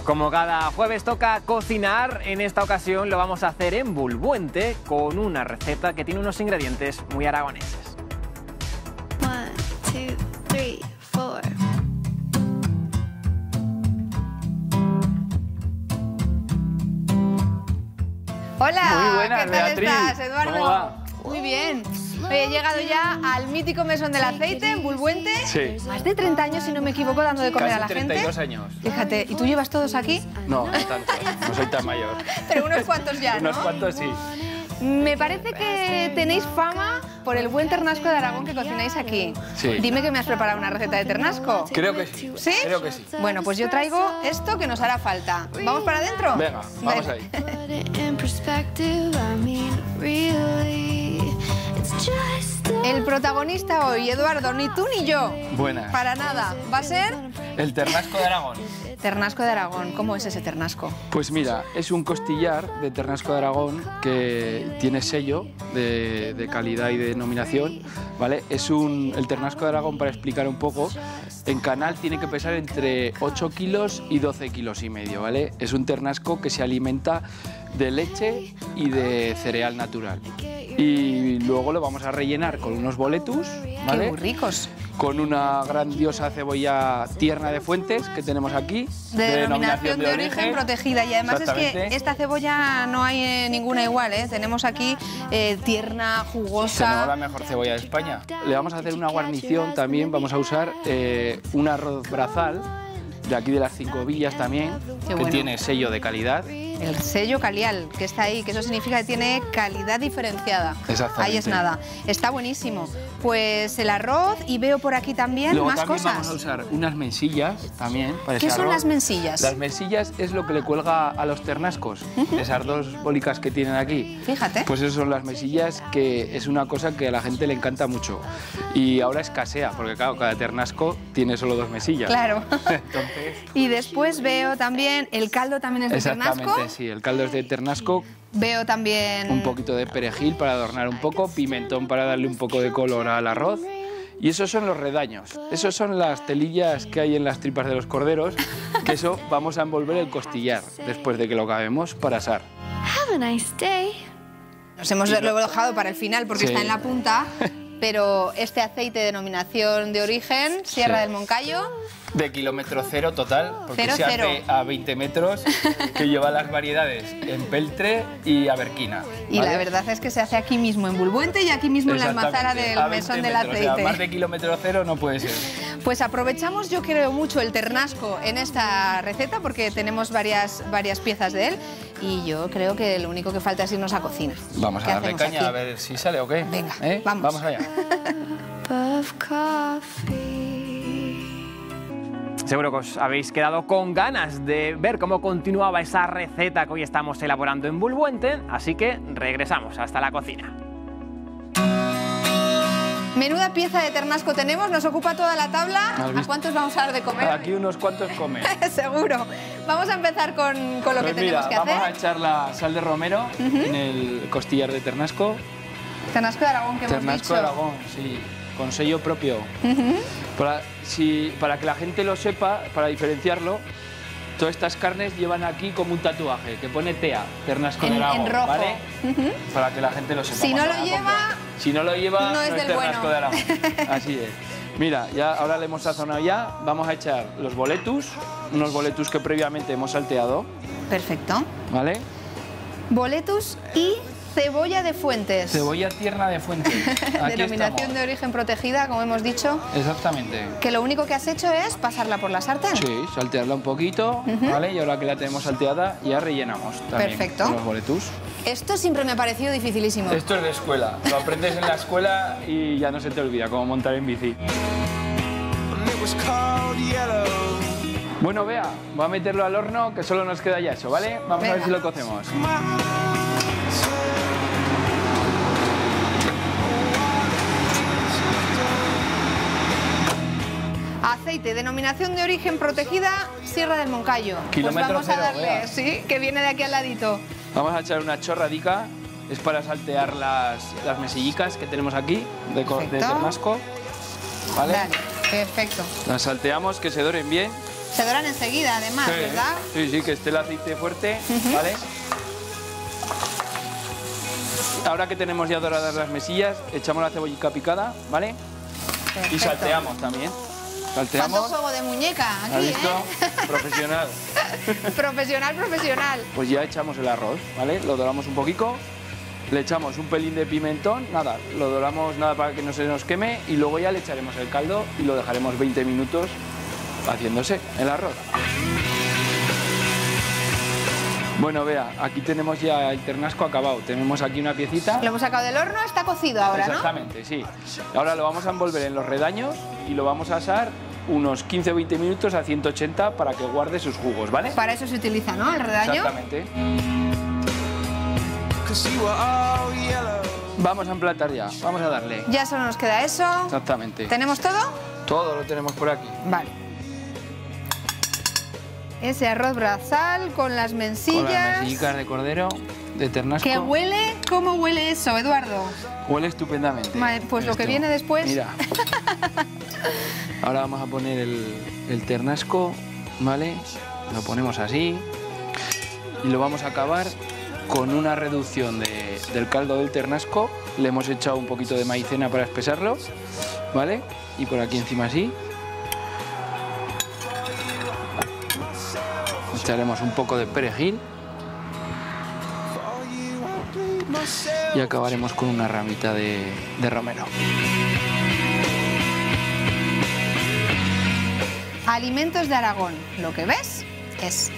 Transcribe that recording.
Como cada jueves toca cocinar, en esta ocasión lo vamos a hacer en Bulbuente con una receta que tiene unos ingredientes muy aragoneses. 1, 2, 3, 4. Hola, muy buenas, ¿qué tal Beatriz? estás, Eduardo? ¿Cómo va? Muy bien. He llegado ya al mítico mesón del aceite en Bulbuente. Sí. Más de 30 años, si no me equivoco, dando de comer a la Casi gente. 32 años. Fíjate, ¿y tú llevas todos aquí? No, no tanto. No soy tan mayor. Pero unos cuantos ya, ¿no? Unos cuantos sí. Me parece que tenéis fama por el buen ternasco de Aragón que cocináis aquí. Sí. Dime que me has preparado una receta de ternasco. Creo que sí. ¿Sí? Creo que sí. Bueno, pues yo traigo esto que nos hará falta. ¿Vamos para adentro? Venga, vamos Ven. ahí. Put it in perspective, I mean, really, it's just El protagonista hoy, Eduardo, ni tú ni yo. Buenas. Para nada. Va a ser El ternasco de Aragón. ternasco de Aragón. ¿Cómo es ese ternasco? Pues mira, es un costillar de ternasco de Aragón que tiene sello de calidad y de denominación, ¿vale? El ternasco de Aragón, para explicar un poco, en canal tiene que pesar entre 8 kilos y 12 kilos y medio, ¿vale? Es un ternasco que se alimenta de leche y de cereal natural. Y luego lo vamos a rellenar con unos boletus, ¿vale? Qué muy ricos. Con una grandiosa cebolla tierna de Fuentes que tenemos aquí. De denominación de origen protegida. Y además es que Exactamente. esta cebolla no hay ninguna igual, ¿eh? Tenemos aquí tierna, Tenemos jugosa. la mejor cebolla de España. Le vamos a hacer una guarnición también, vamos a usar un arroz brazal, de aquí de las 5 Villas también, Qué que bueno. tiene sello de calidad. El sello Calial, que está ahí, que eso significa que tiene calidad diferenciada. Exactamente. Ahí es nada. Está buenísimo. Pues el arroz y veo por aquí también Luego más también cosas. vamos a usar unas mensillas también para ¿Qué ese son arroz. las mensillas? Las mensillas es lo que le cuelga a los ternascos, esas dos bólicas que tienen aquí. Fíjate. Pues eso son las mensillas, que es una cosa que a la gente le encanta mucho. Y ahora escasea, porque claro, cada ternasco tiene solo 2 mesillas. Claro. Entonces, Y después veo también, el caldo también es de exactamente, ternasco. sí, el caldo es de ternasco, Veo también... un poquito de perejil para adornar un poco, pimentón para darle un poco de color al arroz. Y esos son los redaños, esos son las telillas que hay en las tripas de los corderos, que eso vamos a envolver el costillar después de que lo acabemos para asar. have a nice day. Lo he dejado para el final porque Sí. está en la punta, pero este aceite de denominación de origen, Sierra Sí. del Moncayo, De kilómetro cero total, porque Cero, se cero. hace a 20 metros, que lleva las variedades en peltre y aberquina. y ¿vale? la verdad es que se hace aquí mismo en Bulbuente y aquí mismo en la almazara Exactamente, del a 20 mesón del metros, o sea, aceite. más de kilómetro cero no puede ser. Pues aprovechamos, yo creo, mucho el ternasco en esta receta porque tenemos varias piezas de él y yo creo que lo único que falta es irnos a cocina. Vamos ¿Qué a darle hacemos caña aquí? a ver si sale o qué. Venga, ¿Eh? vamos. allá. Of coffee. Seguro que os habéis quedado con ganas de ver cómo continuaba esa receta que hoy estamos elaborando en Bulbuente, así que regresamos hasta la cocina. Menuda pieza de ternasco tenemos, nos ocupa toda la tabla. ¿Has ¿A visto? cuántos vamos a dar de comer? Aquí unos cuantos comen. Seguro. Vamos a empezar con lo que Pues tenemos mira, que vamos a hacer. echar la sal de romero en el costillar de ternasco. Ternasco de Aragón que hemos Ternasco dicho. de Aragón, sí, con sello propio. Para que la gente lo sepa, para diferenciarlo, todas estas carnes llevan aquí como un tatuaje que pone TEA, Ternasco de En Aragón, rojo. ¿vale? Para que la gente lo sepa. Si no cuando lo la lleva, compre. Si no lo lleva, no es es del Ternasco bueno. de Aragón. Así es. Mira, ya ahora le hemos sazonado ya, vamos a echar los boletus, unos boletus que previamente hemos salteado, Perfecto. ¿vale? Boletus y cebolla de Fuentes. Cebolla tierna de Fuentes. Aquí Denominación estamos. de origen protegida, como hemos dicho. Exactamente. Que lo único que has hecho es pasarla por la sartén. Sí, saltearla un poquito, ¿vale? Y ahora que la tenemos salteada, ya rellenamos también Perfecto. con los boletus. Esto siempre me ha parecido dificilísimo. Esto es de escuela, lo aprendes en la escuela y ya no se te olvida cómo montar en bici. Bueno, Bea, voy a meterlo al horno, que solo nos queda ya eso, ¿vale? Vamos a ver Venga. si lo cocemos. Aceite, denominación de origen protegida, Sierra del Moncayo. Kilómetro pues vamos cero, a darle, vea. sí, que viene de aquí al ladito. Vamos a echar una chorradica, es para saltear las mesillicas que tenemos aquí de Perfecto. ternasco, ¿vale? Dale, perfecto. Las salteamos, que se doren bien. Se doran enseguida, además, Sí, ¿verdad? sí, sí, que esté el aceite fuerte, ¿vale? Ahora que tenemos ya doradas las mesillas, echamos la cebollita picada, ¿vale? Perfecto. Y salteamos también. ¿Cuánto Salteamos. juego de muñeca ¿Has aquí, visto? Profesional. Profesional, profesional. Pues ya echamos el arroz, ¿vale? Lo doramos un poquito, le echamos un pelín de pimentón, nada, lo doramos nada para que no se nos queme y luego ya le echaremos el caldo y lo dejaremos 20 minutos haciéndose el arroz. Bueno, vea, aquí tenemos ya el ternasco acabado. Tenemos aquí una piecita. Lo hemos sacado del horno, está cocido ahora, ¿no? Exactamente, sí. Ahora lo vamos a envolver en los redaños y lo vamos a asar unos 15 o 20 minutos a 180 para que guarde sus jugos, ¿vale? Para eso se utiliza, ¿no? El redaño. Exactamente. Vamos a emplatar ya, vamos a darle. Ya solo nos queda eso. Exactamente. ¿Tenemos todo? Todo lo tenemos por aquí. Vale. Ese arroz brazal con las Con mensillas. las mesillas de cordero, de ternasco. ¿Qué huele? ¿Cómo huele eso, Eduardo? Huele estupendamente. Vale, pues lo que viene después. Mira. Ahora vamos a poner el ternasco, ¿vale? Lo ponemos así. Y lo vamos a acabar con una reducción del caldo del ternasco. Le hemos echado un poquito de maicena para espesarlo, ¿vale? Y por aquí encima así. Echaremos un poco de perejil. Y acabaremos con una ramita de romero. Alimentos de Aragón. Lo que ves es...